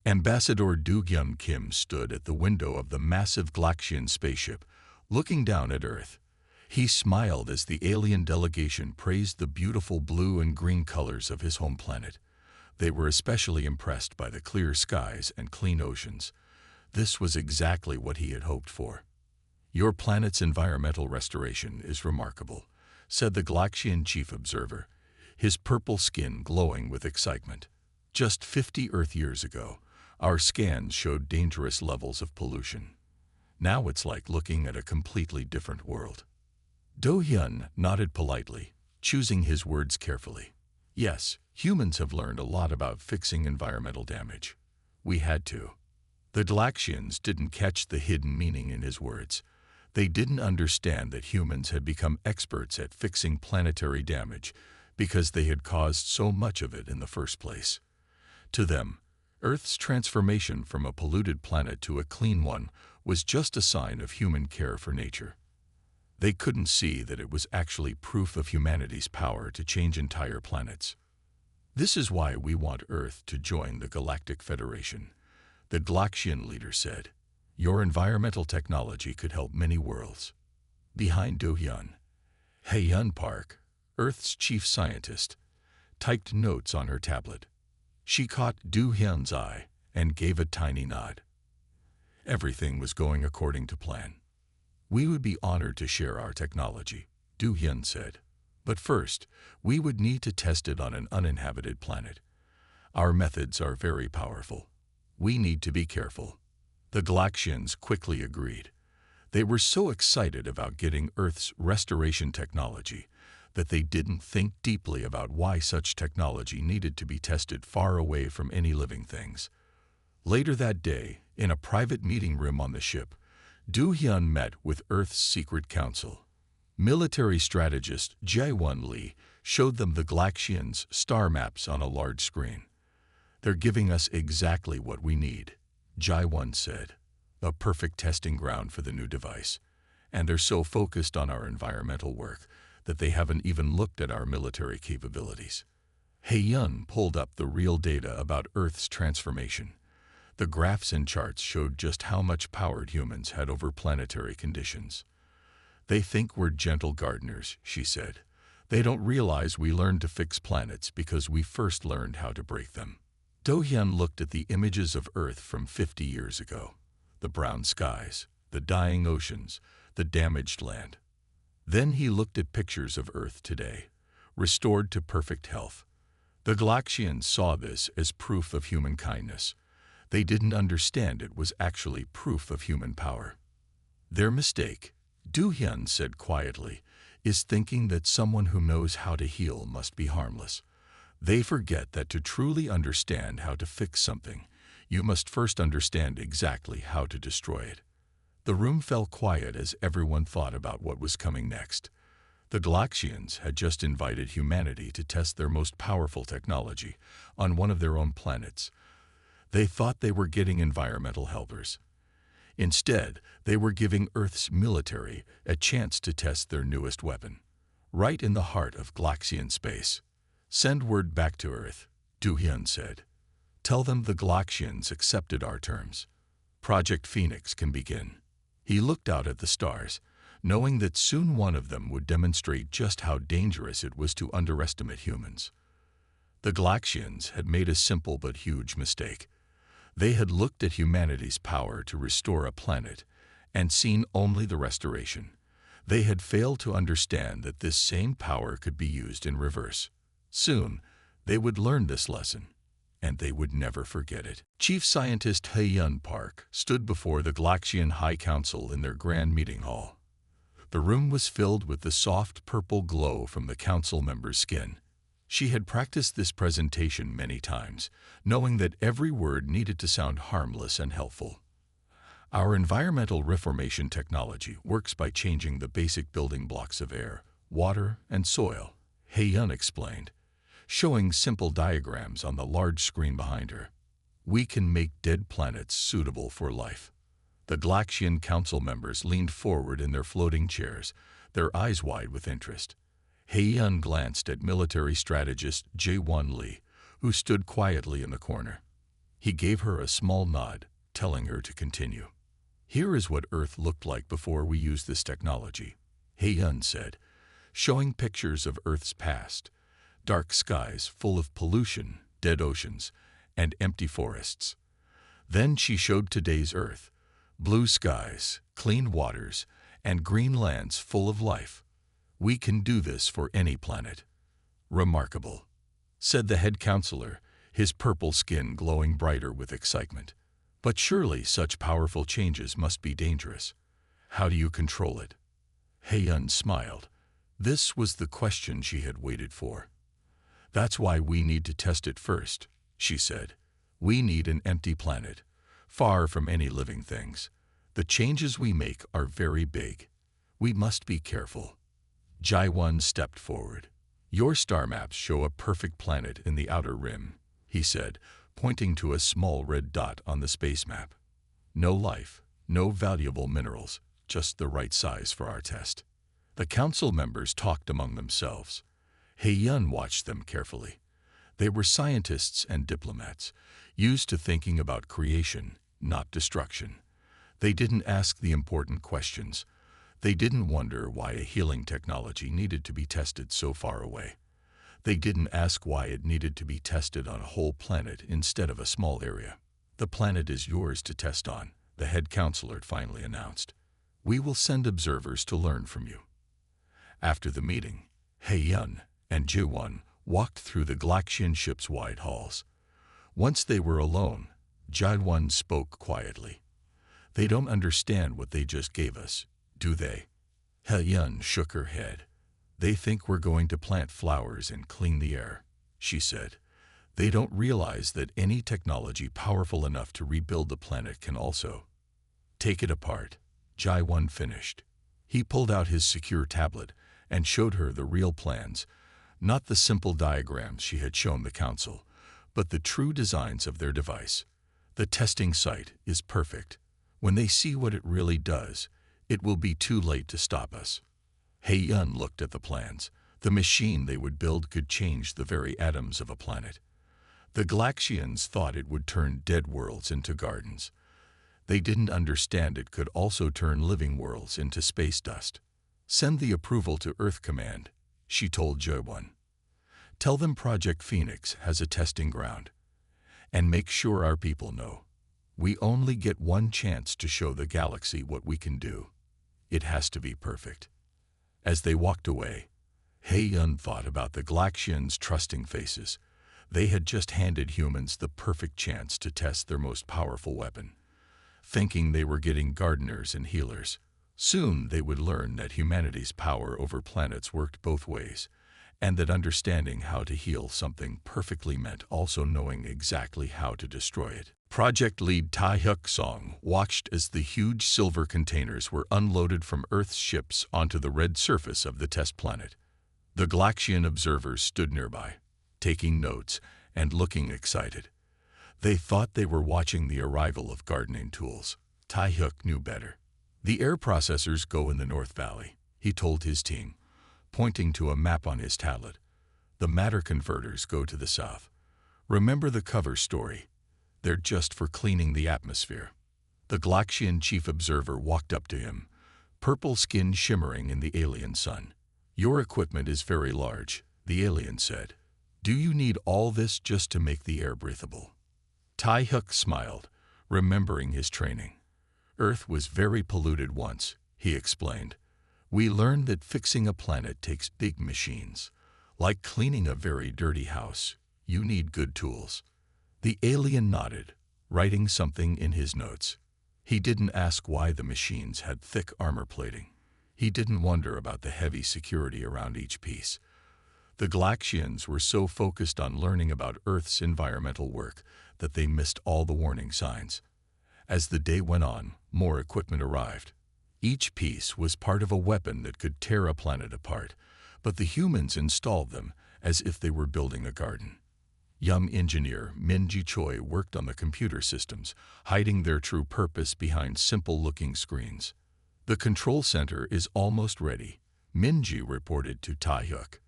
Ambassador Du Hyun Kim stood at the window of the massive Galaxian spaceship, looking down at Earth. He smiled as the alien delegation praised the beautiful blue and green colors of his home planet. They were especially impressed by the clear skies and clean oceans. This was exactly what he had hoped for. "Your planet's environmental restoration is remarkable," said the Galaxian chief observer, his purple skin glowing with excitement. "Just 50 Earth years ago, our scans showed dangerous levels of pollution. Now it's like looking at a completely different world." Do Hyun nodded politely, choosing his words carefully. "Yes, humans have learned a lot about fixing environmental damage. We had to." The Galaxians didn't catch the hidden meaning in his words. They didn't understand that humans had become experts at fixing planetary damage because they had caused so much of it in the first place. To them, Earth's transformation from a polluted planet to a clean one was just a sign of human care for nature. They couldn't see that it was actually proof of humanity's power to change entire planets. "This is why we want Earth to join the Galactic Federation," the Galaxian leader said. "Your environmental technology could help many worlds." Behind Do Hyun, Hyun Park, Earth's chief scientist, typed notes on her tablet. She caught Do Hyun's eye and gave a tiny nod. Everything was going according to plan. "We would be honored to share our technology," Do Hyun said. "But first, we would need to test it on an uninhabited planet. Our methods are very powerful. We need to be careful." The Galaxians quickly agreed. They were so excited about getting Earth's restoration technology that they didn't think deeply about why such technology needed to be tested far away from any living things. Later that day, in a private meeting room on the ship, Do Hyun met with Earth's Secret Council. Military strategist Jae-won Lee showed them the Galaxians' star maps on a large screen. "They're giving us exactly what we need," Jae-won said. "A perfect testing ground for the new device. And they're so focused on our environmental work that they haven't even looked at our military capabilities." Hyun pulled up the real data about Earth's transformation. The graphs and charts showed just how much power humans had over planetary conditions. "They think we're gentle gardeners," she said. "They don't realize we learned to fix planets because we first learned how to break them." Do Hyun looked at the images of Earth from 50 years ago. The brown skies, the dying oceans, the damaged land. Then he looked at pictures of Earth today, restored to perfect health. The Galaxians saw this as proof of human kindness. They didn't understand it was actually proof of human power. "Their mistake," Do Hyun said quietly, "is thinking that someone who knows how to heal must be harmless. They forget that to truly understand how to fix something, you must first understand exactly how to destroy it." The room fell quiet as everyone thought about what was coming next. The Galaxians had just invited humanity to test their most powerful technology on one of their own planets. They thought they were getting environmental helpers. Instead, they were giving Earth's military a chance to test their newest weapon, right in the heart of Galaxian space. "Send word back to Earth," Do Hyun said. "Tell them the Galaxians accepted our terms. Project Phoenix can begin." He looked out at the stars, knowing that soon one of them would demonstrate just how dangerous it was to underestimate humans. The Galaxians had made a simple but huge mistake. They had looked at humanity's power to restore a planet and seen only the restoration. They had failed to understand that this same power could be used in reverse. Soon, they would learn this lesson, and they would never forget it. Chief Scientist Hyun Park stood before the Galaxian High Council in their grand meeting hall. The room was filled with the soft purple glow from the council members' skin. She had practiced this presentation many times, knowing that every word needed to sound harmless and helpful. "Our environmental reformation technology works by changing the basic building blocks of air, water, and soil," Hyun explained, showing simple diagrams on the large screen behind her. "We can make dead planets suitable for life." The Galaxian council members leaned forward in their floating chairs, their eyes wide with interest. Hyun glanced at military strategist Jae-won Lee, who stood quietly in the corner. He gave her a small nod, telling her to continue. Here is what Earth looked like before we used this technology, He-Yun said, showing pictures of Earth's past. Dark skies full of pollution, dead oceans, and empty forests. Then she showed today's Earth, blue skies, clean waters, and green lands full of life. We can do this for any planet. Remarkable, said the head counselor, his purple skin glowing brighter with excitement. But surely such powerful changes must be dangerous. How do you control it? He-Yun smiled. This was the question she had waited for. That's why we need to test it first, she said. We need an empty planet, far from any living things. The changes we make are very big. We must be careful. Jai-Won stepped forward. Your star maps show a perfect planet in the outer rim, he said, pointing to a small red dot on the space map. No life, no valuable minerals, just the right size for our test. The council members talked among themselves. He-Yun watched them carefully. They were scientists and diplomats, used to thinking about creation, not destruction. They didn't ask the important questions. They didn't wonder why a healing technology needed to be tested so far away. They didn't ask why it needed to be tested on a whole planet instead of a small area. The planet is yours to test on, the head counselor finally announced. We will send observers to learn from you. After the meeting, He-Yun and Ji-Won walked through the Galaxian ship's wide halls. Once they were alone, Ji-Won spoke quietly. They don't understand what they just gave us, do they? He-Yun shook her head. They think we're going to plant flowers and clean the air, she said. They don't realize that any technology powerful enough to rebuild the planet can also take it apart. Ji-Won finished. He pulled out his secure tablet and showed her the real plans, not the simple diagrams she had shown the council, but the true designs of their device. The testing site is perfect. When they see what it really does, it will be too late to stop us. He-Yun looked at the plans. The machine they would build could change the very atoms of a planet. The Galaxians thought it would turn dead worlds into gardens. They didn't understand it could also turn living worlds into space dust. Send the approval to Earth Command, she told Ji-Won. Tell them Project Phoenix has a testing ground. And make sure our people know. We only get one chance to show the galaxy what we can do. It has to be perfect. As they walked away, He-Yun thought about the Galaxians' trusting faces. They had just handed humans the perfect chance to test their most powerful weapon, thinking they were getting gardeners and healers. Soon they would learn that humanity's power over planets worked both ways, and that understanding how to heal something perfectly meant also knowing exactly how to destroy it. Project lead Tae-hyuk Song watched as the huge silver containers were unloaded from Earth's ships onto the red surface of the test planet. The Galaxian observers stood nearby, taking notes and looking excited. They thought they were watching the arrival of gardening tools. Tae-hyuk knew better. The air processors go in the North Valley, he told his team, pointing to a map on his tablet. The matter converters go to the south. Remember the cover story. They're just for cleaning the atmosphere. The Galaxian chief observer walked up to him, purple skin shimmering in the alien sun. Your equipment is very large, the alien said. Do you need all this just to make the air breathable? Tae-hyuk smiled, remembering his training. Earth was very polluted once, he explained. We learned that fixing a planet takes big machines. Like cleaning a very dirty house, you need good tools. The alien nodded, writing something in his notes. He didn't ask why the machines had thick armor plating. He didn't wonder about the heavy security around each piece. The Galaxians were so focused on learning about Earth's environmental work that they missed all the warning signs. As the day went on, more equipment arrived. Each piece was part of a weapon that could tear a planet apart, but the humans installed them as if they were building a garden. Young engineer Min-ji Choi worked on the computer systems, hiding their true purpose behind simple-looking screens. The control center is almost ready, Min-ji reported to Tae-hyuk.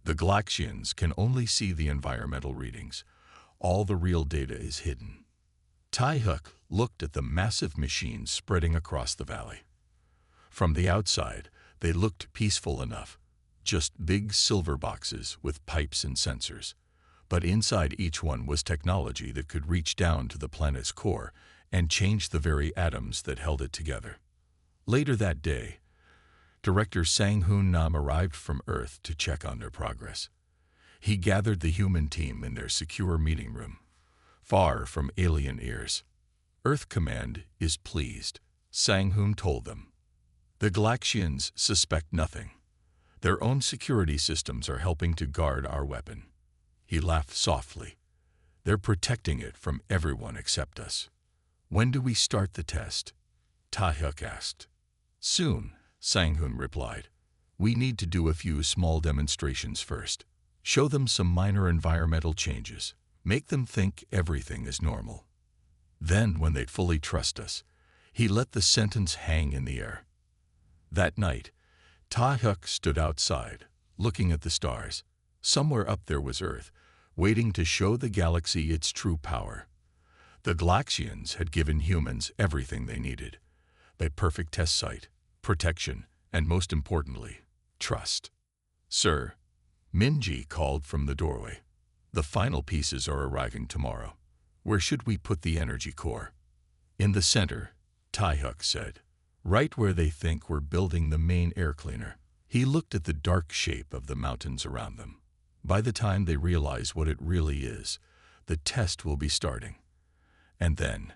The Galaxians can only see the environmental readings. All the real data is hidden. Tai-Huk looked at the massive machines spreading across the valley. From the outside, they looked peaceful enough, just big silver boxes with pipes and sensors. But inside each one was technology that could reach down to the planet's core and change the very atoms that held it together. Later that day, Director Sang-Hoon Nam arrived from Earth to check on their progress. He gathered the human team in their secure meeting room, far from alien ears. Earth Command is pleased, Sang-Hoon told them. The Galaxians suspect nothing. Their own security systems are helping to guard our weapon. He laughed softly. They're protecting it from everyone except us. When do we start the test? Tai-Huk asked. Soon, Sang-Hoon replied. We need to do a few small demonstrations first. Show them some minor environmental changes. Make them think everything is normal. Then, when they'd fully trust us, he let the sentence hang in the air. That night, Tai-Huk stood outside, looking at the stars. Somewhere up there was Earth, waiting to show the galaxy its true power. The Galaxians had given humans everything they needed: a perfect test site, protection, and most importantly, trust. Sir, Minji called from the doorway. The final pieces are arriving tomorrow. Where should we put the energy core? In the center, Tai-Huk said. Right where they think we're building the main air cleaner. He looked at the dark shape of the mountains around them. By the time they realize what it really is, the test will be starting. And then,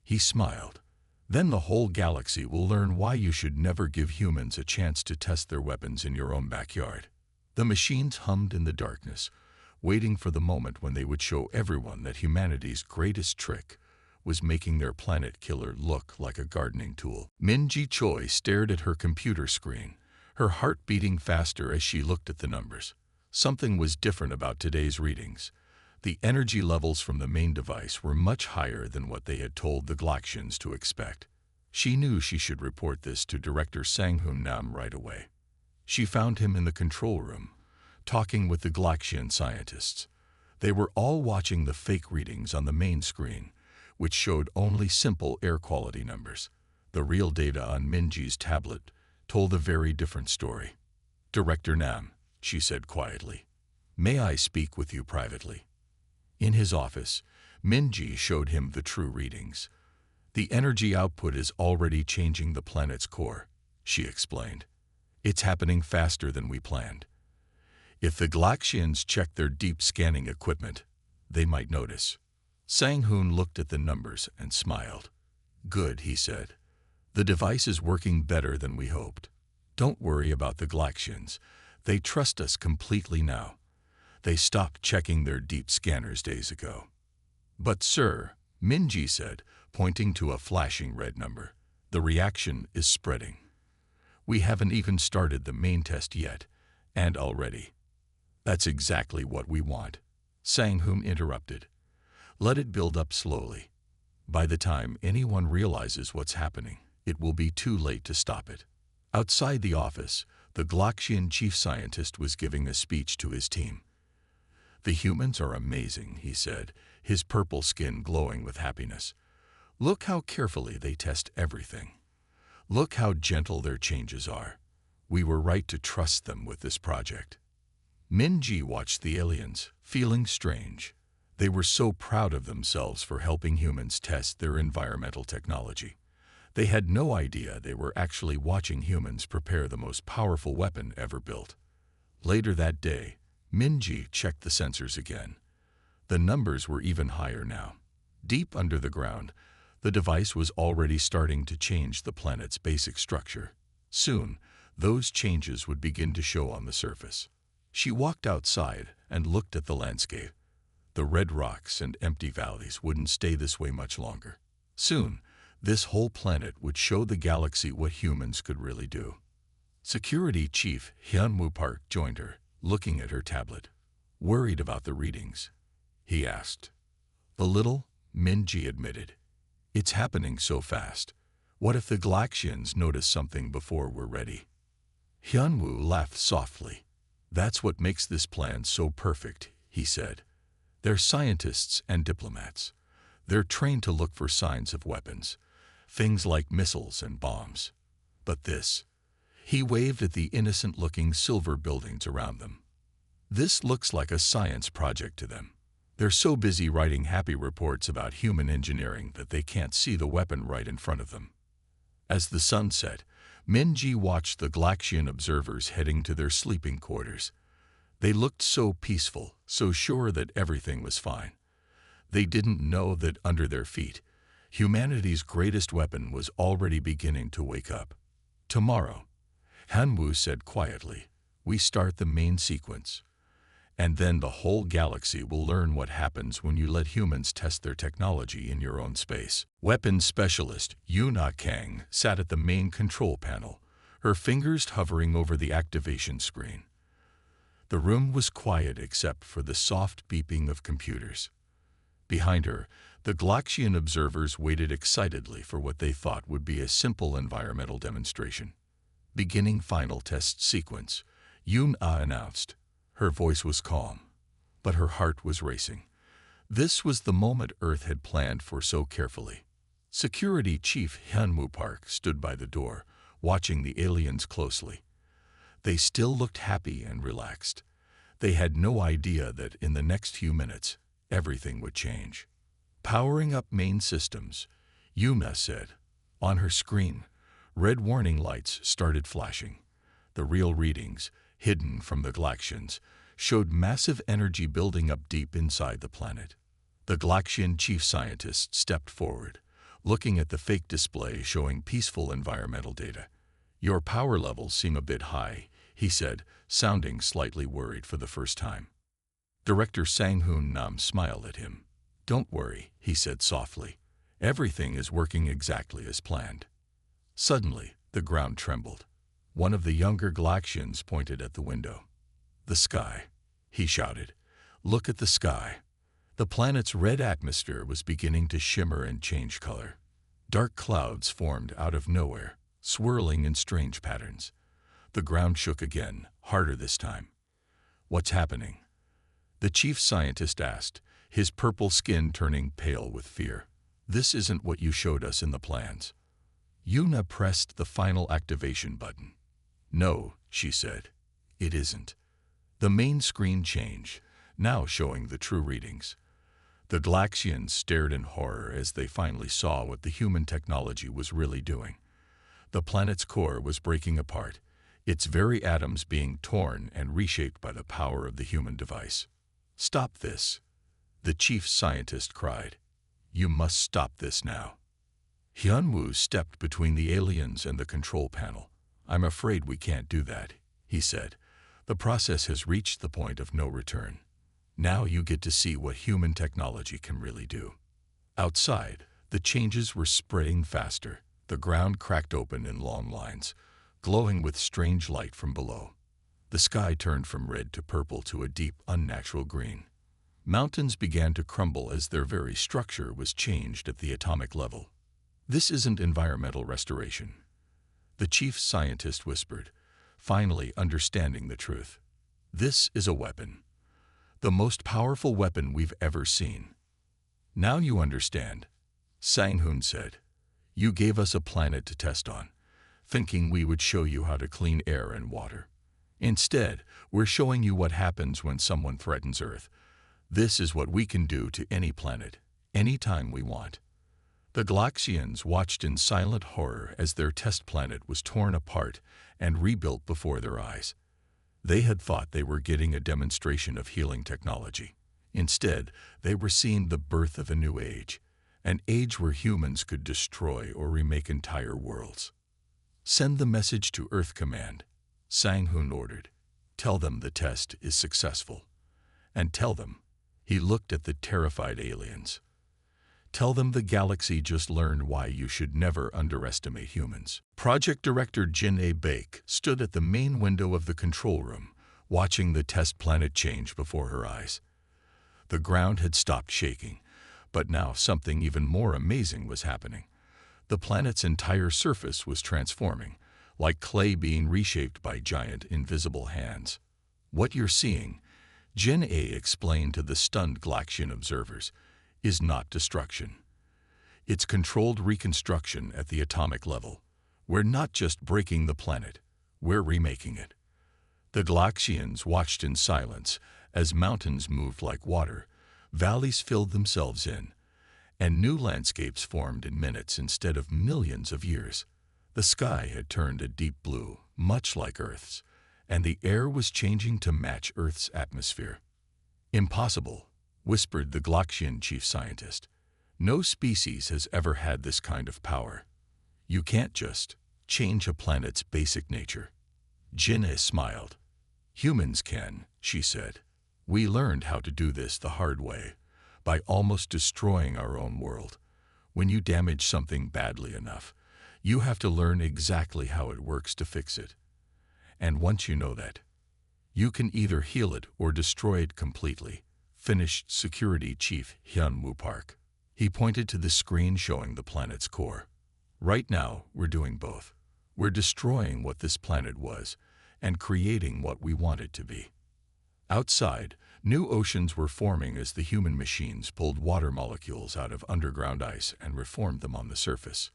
he smiled. Then the whole galaxy will learn why you should never give humans a chance to test their weapons in your own backyard. The machines hummed in the darkness, waiting for the moment when they would show everyone that humanity's greatest trick was making their planet killer look like a gardening tool. Minji Choi stared at her computer screen, her heart beating faster as she looked at the numbers. Something was different about today's readings. The energy levels from the main device were much higher than what they had told the Galaxians to expect. She knew she should report this to Director Sang-Hoon Nam right away. She found him in the control room, talking with the Galaxian scientists. They were all watching the fake readings on the main screen, which showed only simple air quality numbers. The real data on Minji's tablet told a very different story. Director Nam, she said quietly, may I speak with you privately? In his office, Minji showed him the true readings. The energy output is already changing the planet's core, she explained. It's happening faster than we planned. If the Galaxians check their deep scanning equipment, they might notice. Sang-Hoon looked at the numbers and smiled. Good, he said. The device is working better than we hoped. Don't worry about the Galaxians. They trust us completely now. They stopped checking their deep scanners days ago. But sir, Minji said, pointing to a flashing red number, the reaction is spreading. We haven't even started the main test yet, and already. That's exactly what we want. Sang-Hoon interrupted. Let it build up slowly. By the time anyone realizes what's happening, it will be too late to stop it. Outside the office, the Galaxian chief scientist was giving a speech to his team. The humans are amazing, he said, his purple skin glowing with happiness. Look how carefully they test everything. Look how gentle their changes are. We were right to trust them with this project. Minji watched the aliens, feeling strange. They were so proud of themselves for helping humans test their environmental technology. They had no idea they were actually watching humans prepare the most powerful weapon ever built. Later that day, Minji checked the sensors again. The numbers were even higher now. Deep under the ground, the device was already starting to change the planet's basic structure. Soon, those changes would begin to show on the surface. She walked outside and looked at the landscape. The red rocks and empty valleys wouldn't stay this way much longer. Soon, this whole planet would show the galaxy what humans could really do. Security Chief Hyunwoo Park joined her, looking at her tablet. Worried about the readings? He asked. A little, Minji admitted. It's happening so fast. What if the Galaxians notice something before we're ready? Hyunwoo laughed softly. That's what makes this plan so perfect, he said. They're scientists and diplomats. They're trained to look for signs of weapons, things like missiles and bombs. But this, he waved at the innocent-looking silver buildings around them. This looks like a science project to them. They're so busy writing happy reports about human engineering that they can't see the weapon right in front of them. As the sun set, Minji watched the Galaxian observers heading to their sleeping quarters. They looked so peaceful, so sure that everything was fine. They didn't know that under their feet, humanity's greatest weapon was already beginning to wake up. Tomorrow, Hanwoo said quietly, we start the main sequence. And then the whole galaxy will learn what happens when you let humans test their technology in your own space. Weapons specialist Yuna Kang sat at the main control panel, her fingers hovering over the activation screen. The room was quiet except for the soft beeping of computers. Behind her, the Galaxian observers waited excitedly for what they thought would be a simple environmental demonstration. Beginning final test sequence, Yuna announced. Her voice was calm, but her heart was racing. This was the moment Earth had planned for so carefully. Security Chief Hanwoo Park stood by the door, watching the aliens closely. They still looked happy and relaxed. They had no idea that in the next few minutes, everything would change. Powering up main systems, Yuna said. On her screen, red warning lights started flashing. The real readings, hidden from the Galaxians, showed massive energy building up deep inside the planet. The Galaxian chief scientist stepped forward, looking at the fake display showing peaceful environmental data. Your power levels seem a bit high, he said, sounding slightly worried for the first time. Director Sang-hoon Nam smiled at him. Don't worry, he said softly. Everything is working exactly as planned. Suddenly, the ground trembled. One of the younger Galaxians pointed at the window. The sky, he shouted. Look at the sky. The planet's red atmosphere was beginning to shimmer and change color. Dark clouds formed out of nowhere, swirling in strange patterns. The ground shook again, harder this time. What's happening? The chief scientist asked, his purple skin turning pale with fear. This isn't what you showed us in the plans. Yuna pressed the final activation button. No, she said. It isn't. The main screen changed, now showing the true readings. The Galaxians stared in horror as they finally saw what the human technology was really doing. The planet's core was breaking apart, its very atoms being torn and reshaped by the power of the human device. Stop this, the chief scientist cried. You must stop this now. Hyunwoo stepped between the aliens and the control panel. I'm afraid we can't do that, he said. The process has reached the point of no return. Now you get to see what human technology can really do. Outside, the changes were spreading faster. The ground cracked open in long lines, glowing with strange light from below. The sky turned from red to purple to a deep, unnatural green. Mountains began to crumble as their very structure was changed at the atomic level. This isn't environmental restoration, the chief scientist whispered, finally understanding the truth. This is a weapon. The most powerful weapon we've ever seen. Now you understand, Sang-hoon said. You gave us a planet to test on, thinking we would show you how to clean air and water. Instead, we're showing you what happens when someone threatens Earth. This is what we can do to any planet, anytime we want. The Galaxians watched in silent horror as their test planet was torn apart and rebuilt before their eyes. They had thought they were getting a demonstration of healing technology. Instead, they were seeing the birth of a new age, an age where humans could destroy or remake entire worlds. Send the message to Earth Command, Sang-hoon ordered. Tell them the test is successful. And tell them, he looked at the terrified aliens. Tell them the galaxy just learned why you should never underestimate humans. Project Director Jin A. Baek stood at the main window of the control room, watching the test planet change before her eyes. The ground had stopped shaking, but now something even more amazing was happening. The planet's entire surface was transforming, like clay being reshaped by giant invisible hands. What you're seeing, Jin A explained to the stunned Galaxian observers, is not destruction. It's controlled reconstruction at the atomic level. We're not just breaking the planet, we're remaking it. The Galaxians watched in silence as mountains moved like water, valleys filled themselves in, and new landscapes formed in minutes instead of millions of years. The sky had turned a deep blue, much like Earth's, and the air was changing to match Earth's atmosphere. "Impossible," whispered the Galaxian chief scientist. "No species has ever had this kind of power. You can't just change a planet's basic nature." Jin'e smiled. "Humans can," she said. "We learned how to do this the hard way, by almost destroying our own world. When you damage something badly enough, you have to learn exactly how it works to fix it. And once you know that, you can either heal it or destroy it completely," finished Security Chief Hyun-Woo Park. He pointed to the screen showing the planet's core. "Right now, we're doing both. We're destroying what this planet was and creating what we want it to be." Outside, new oceans were forming as the human machines pulled water molecules out of underground ice and reformed them on the surface.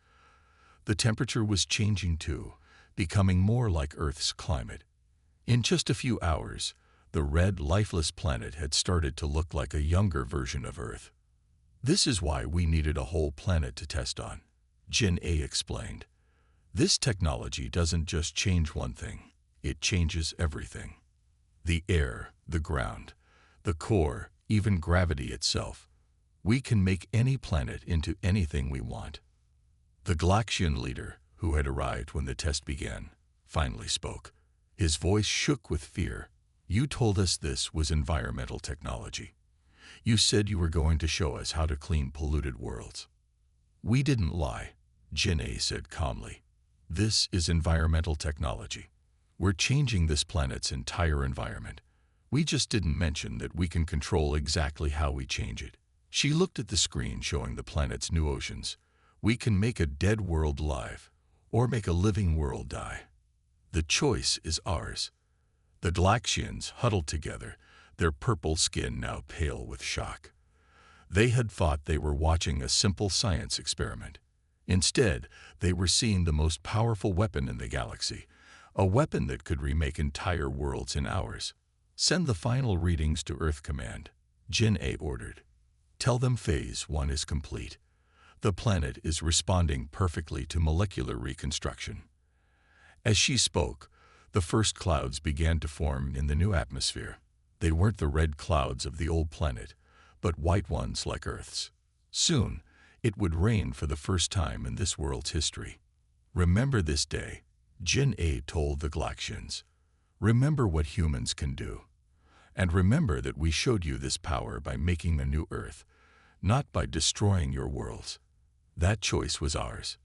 The temperature was changing too, becoming more like Earth's climate. In just a few hours, the red, lifeless planet had started to look like a younger version of Earth. "This is why we needed a whole planet to test on," Jin'e explained. "This technology doesn't just change one thing, it changes everything. The air, the ground, the core, even gravity itself. We can make any planet into anything we want." The Galaxian leader, who had arrived when the test began, finally spoke. His voice shook with fear. "You told us this was environmental technology. You said you were going to show us how to clean polluted worlds." "We didn't lie," Jin'e said calmly. "This is environmental technology. We're changing this planet's entire environment. We just didn't mention that we can control exactly how we change it." She looked at the screen showing the planet's new oceans. "We can make a dead world live, or make a living world die. The choice is ours." The Galaxians huddled together, their purple skin now pale with shock. They had thought they were watching a simple science experiment. Instead, they were seeing the most powerful weapon in the galaxy, a weapon that could remake entire worlds in hours. "Send the final readings to Earth Command," Jin'e ordered. "Tell them Phase 1 is complete. The planet is responding perfectly to molecular reconstruction." As she spoke, the first clouds began to form in the new atmosphere. They weren't the red clouds of the old planet, but white ones like Earth's. Soon, it would rain for the first time in this world's history. "Remember this day," Jin'e told the Galaxians. "Remember what humans can do. And remember that we showed you this power by making a new Earth, not by destroying your worlds. That choice was ours,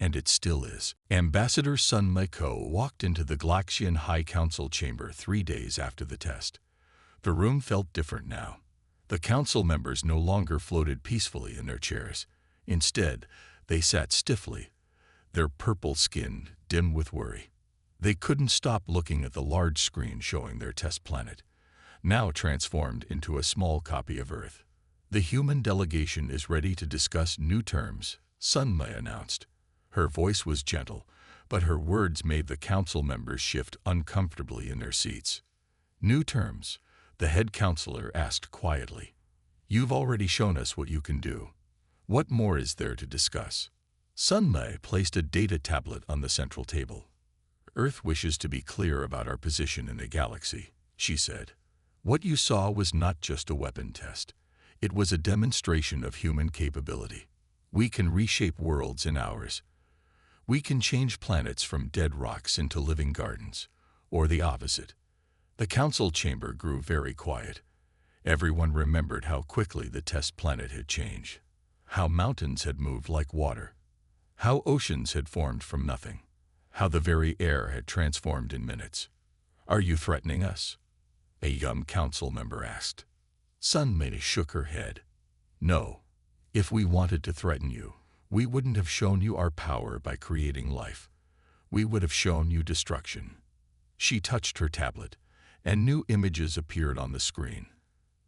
and it still is." Ambassador Sun Maiko walked into the Galaxian High Council chamber 3 days after the test. The room felt different now. The council members no longer floated peacefully in their chairs. Instead, they sat stiffly, their purple skin dim with worry. They couldn't stop looking at the large screen showing their test planet, now transformed into a small copy of Earth. "The human delegation is ready to discuss new terms," Sun Mai announced. Her voice was gentle, but her words made the council members shift uncomfortably in their seats. "New terms?" the head counselor asked quietly. "You've already shown us what you can do. What more is there to discuss?" Sun Mai placed a data tablet on the central table. "Earth wishes to be clear about our position in the galaxy," she said. "What you saw was not just a weapon test. It was a demonstration of human capability. We can reshape worlds in hours. We can change planets from dead rocks into living gardens, or the opposite." The council chamber grew very quiet. Everyone remembered how quickly the test planet had changed, how mountains had moved like water, how oceans had formed from nothing, how the very air had transformed in minutes. "Are you threatening us?" a young council member asked. Sun Mai shook her head. "No. If we wanted to threaten you, we wouldn't have shown you our power by creating life. We would have shown you destruction." She touched her tablet, and new images appeared on the screen.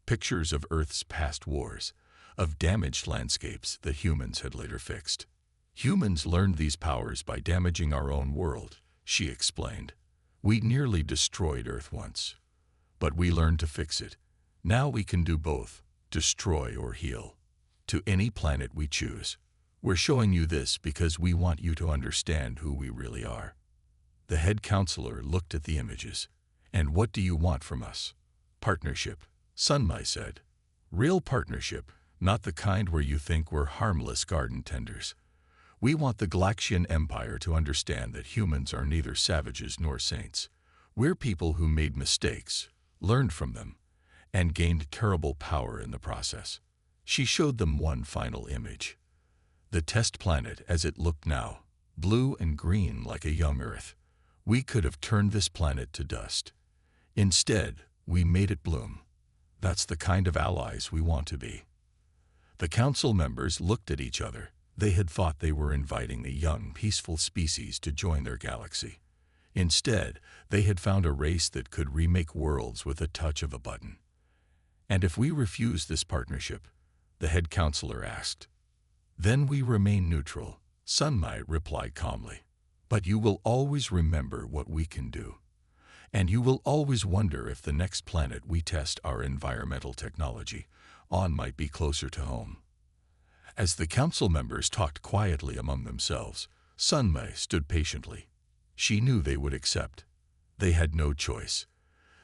Pictures of Earth's past wars, of damaged landscapes that humans had later fixed. Humans learned these powers by damaging our own world, she explained. We nearly destroyed Earth once, but we learned to fix it. Now we can do both, destroy or heal, to any planet we choose. We're showing you this because we want you to understand who we really are. The head counselor looked at the images. And what do you want from us? Partnership, Sunmai said. Real partnership, not the kind where you think we're harmless garden tenders. We want the Galaxian Empire to understand that humans are neither savages nor saints. We're people who made mistakes, learned from them, and gained terrible power in the process. She showed them one final image. The test planet as it looked now, blue and green like a young Earth. We could have turned this planet to dust. Instead, we made it bloom. That's the kind of allies we want to be. The council members looked at each other. They had thought they were inviting a young, peaceful species to join their galaxy. Instead, they had found a race that could remake worlds with a touch of a button. And if we refuse this partnership, the head counselor asked. Then we remain neutral, Sunmai replied calmly. But you will always remember what we can do. And you will always wonder if the next planet we test our environmental technology on might be closer to home. As the council members talked quietly among themselves, Sunmai stood patiently. She knew they would accept. They had no choice.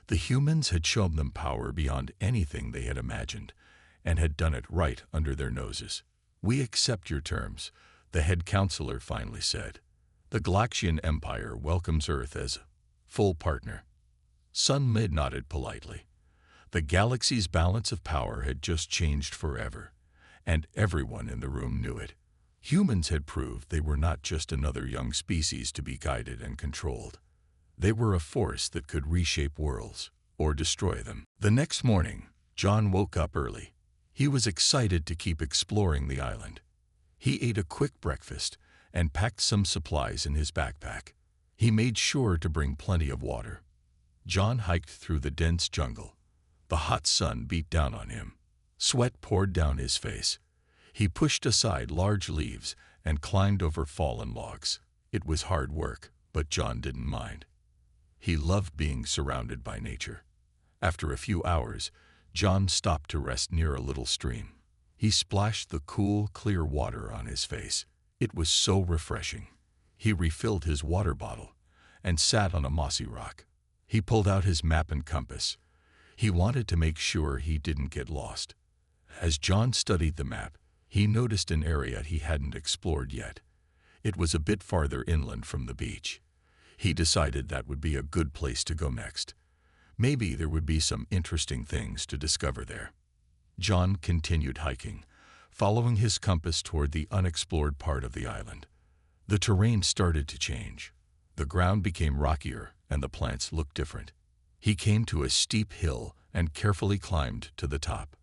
The humans had shown them power beyond anything they had imagined, and had done it right under their noses. We accept your terms, the head counselor finally said. The Galaxian Empire welcomes Earth as a full partner. Sunmai nodded politely. The galaxy's balance of power had just changed forever, and everyone in the room knew it. Humans had proved they were not just another young species to be guided and controlled. They were a force that could reshape worlds or destroy them. The next morning, John woke up early. He was excited to keep exploring the island. He ate a quick breakfast and packed some supplies in his backpack. He made sure to bring plenty of water. John hiked through the dense jungle. The hot sun beat down on him. Sweat poured down his face. He pushed aside large leaves and climbed over fallen logs. It was hard work, but John didn't mind. He loved being surrounded by nature. After a few hours, John stopped to rest near a little stream. He splashed the cool, clear water on his face. It was so refreshing. He refilled his water bottle and sat on a mossy rock. He pulled out his map and compass. He wanted to make sure he didn't get lost. As John studied the map, he noticed an area he hadn't explored yet. It was a bit farther inland from the beach. He decided that would be a good place to go next. Maybe there would be some interesting things to discover there. John continued hiking, following his compass toward the unexplored part of the island. The terrain started to change. The ground became rockier and the plants looked different. He came to a steep hill and carefully climbed to the top.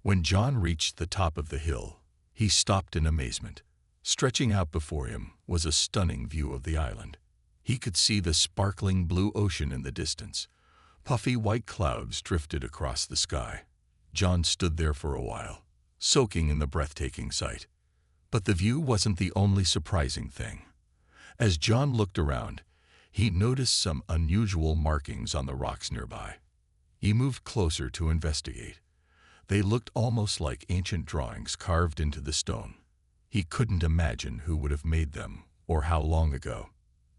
When John reached the top of the hill, he stopped in amazement. Stretching out before him was a stunning view of the island. He could see the sparkling blue ocean in the distance. Puffy white clouds drifted across the sky. John stood there for a while, soaking in the breathtaking sight. But the view wasn't the only surprising thing. As John looked around, he noticed some unusual markings on the rocks nearby. He moved closer to investigate. They looked almost like ancient drawings carved into the stone. He couldn't imagine who would have made them or how long ago.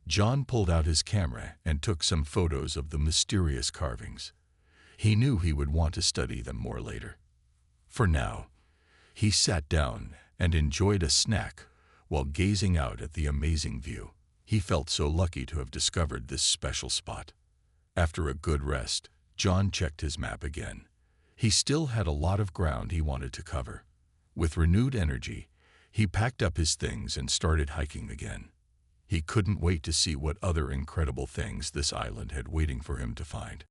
John pulled out his camera and took some photos of the mysterious carvings. He knew he would want to study them more later. For now, he sat down and enjoyed a snack while gazing out at the amazing view. He felt so lucky to have discovered this special spot. After a good rest, John checked his map again. He still had a lot of ground he wanted to cover. With renewed energy, he packed up his things and started hiking again. He couldn't wait to see what other incredible things this island had waiting for him to find.